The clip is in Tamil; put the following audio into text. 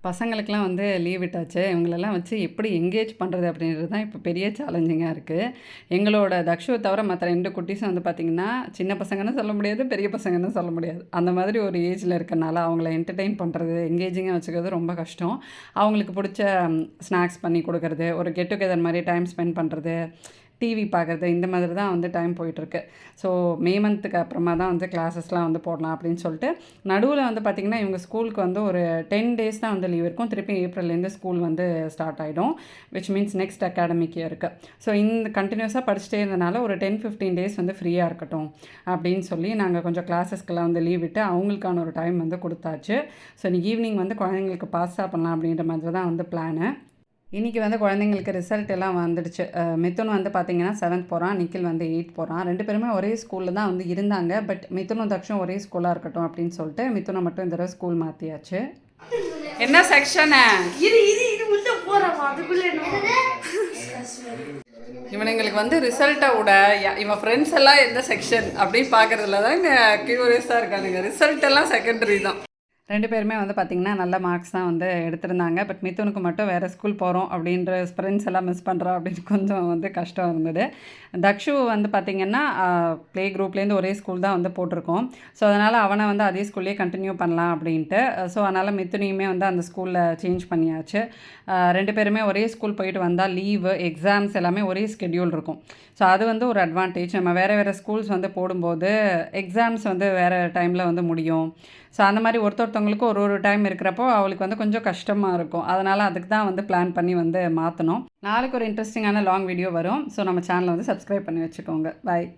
பசங்களுக்கெல்லாம் வந்து லீவ் விட்டாச்சு. இவங்களெல்லாம் வச்சு எப்படி எங்கேஜ் பண்ணுறது அப்படின்றது தான் இப்போ பெரிய சேலஞ்சிங்கா இருக்குது. எங்களோட தக்ஷுவ தவிர மற்ற 2 குட்டீஸும் வந்து பார்த்திங்கன்னா, சின்ன பசங்கன்னு சொல்ல முடியாது, பெரிய பசங்கன்னு சொல்ல முடியாது. அந்த மாதிரி ஒரு ஏஜில் இருக்கனால அவங்கள என்டர்டெயின் பண்ணுறது, எங்கேஜிங்காக வச்சுக்கிறது ரொம்ப கஷ்டம். அவங்களுக்கு பிடிச்ச ஸ்நாக்ஸ் பண்ணி கொடுக்கறது, ஒரு கெட் டுகெதர் மாதிரி டைம் ஸ்பெண்ட் பண்ணுறது, டிவி பார்க்குறது இந்த மாதிரி தான் வந்து டைம் போயிட்டுருக்கு. ஸோ மே மந்த்துக்கு அப்புறமா தான் வந்து கிளாஸஸ்லாம் வந்து போடலாம் அப்படின்னு சொல்லிட்டு, நடுவில் வந்து பார்த்திங்கன்னா இவங்க ஸ்கூலுக்கு வந்து ஒரு 10 டேஸ் தான் வந்து லீவ் இருக்கும். திருப்பி ஏப்ரல்லேருந்து ஸ்கூல் வந்து ஸ்டார்ட் ஆகிடும். விச் மீன்ஸ் நெக்ஸ்ட் அகாடமிக் இயருக்கு. ஸோ இந்த கண்டினியூஸாக படிச்சுட்டே இருந்தனால ஒரு 10-15 டேஸ் வந்து ஃப்ரீயாக இருக்கட்டும் அப்படின்னு சொல்லி நாங்கள் கொஞ்சம் கிளாஸஸ்க்கெல்லாம் வந்து லீவ் விட்டு அவங்களுக்கான ஒரு டைம் வந்து கொடுத்தாச்சு. ஸோ இன்றைக்கி ஈவினிங் வந்து குழந்தைங்களுக்கு பாஸ்தா பண்ணலாம் அப்படின்ற மாதிரி தான் வந்து பிளானு. இன்றைக்கி வந்து குழந்தைங்களுக்கு ரிசல்ட் எல்லாம் வந்துடுச்சு. மிதுன் வந்து பார்த்திங்கன்னா 7th போகிறான், நிக்கில் வந்து 8th போகிறான். 2 பேருமே ஒரே ஸ்கூலில் தான் வந்து இருந்தாங்க. பட் மிதுனும் தக்ஷும் ஒரே ஸ்கூலாக இருக்கட்டும் அப்படின்னு சொல்லிட்டு மிதுனை மட்டும் இந்த தடவை ஸ்கூல் மாற்றியாச்சு. என்ன செக்ஷனு இவனுங்களுக்கு வந்து ரிசல்ட்டை விட இவன் ஃப்ரெண்ட்ஸ் எல்லாம் எந்த செக்ஷன் அப்படின்னு பார்க்குறதுல தான் இங்கே க்யூரியஸாக இருக்கானுங்க. ரிசல்ட் எல்லாம் செகண்டரி தான். 2 பேருமே வந்து பார்த்திங்கன்னா நல்ல மார்க்ஸ் தான் வந்து எடுத்திருந்தாங்க. பட் மிதுனுக்கு மட்டும் வேறு ஸ்கூல் போகிறோம் அப்படின்ற ஃப்ரெண்ட்ஸ் எல்லாம் மிஸ் பண்ணுறோம் அப்படின்னு கொஞ்சம் வந்து கஷ்டம் இருந்தது. தக்ஷு வந்து பார்த்திங்கன்னா ப்ளே குரூப்லேருந்து ஒரே ஸ்கூல் தான் வந்து போட்டிருக்கோம். ஸோ அதனால் அவனை வந்து அதே ஸ்கூல்லேயே கண்டினியூ பண்ணலாம் அப்படின்ட்டு. ஸோ அதனால் மிதுனையுமே வந்து அந்த ஸ்கூலில் சேஞ்ச் பண்ணியாச்சு. 2 பேருமே ஒரே ஸ்கூல் போயிட்டு வந்தால் லீவு, எக்ஸாம்ஸ் எல்லாமே ஒரே ஸ்கெட்யூல் இருக்கும். ஸோ அது வந்து ஒரு அட்வான்டேஜ். நம்ம வேறு ஸ்கூல்ஸ் வந்து போடும்போது எக்ஸாம்ஸ் வந்து வேறு டைமில் வந்து முடியும். ஸோ அந்த மாதிரி ஒருத்தவங்களுக்கு ஒரு டைம் இருக்கிறப்போ அவளுக்கு வந்து கொஞ்சம் கஷ்டமாக இருக்கும். அதனால் அதுக்கு தான் வந்து பிளான் பண்ணி வந்து மாற்றணும். நாளைக்கு ஒரு இன்ட்ரெஸ்டிங்கான லாங் வீடியோ வரும். ஸோ நம்ம சேனலை வந்து சப்ஸ்கிரைப் பண்ணி வச்சுக்கோங்க. பாய்.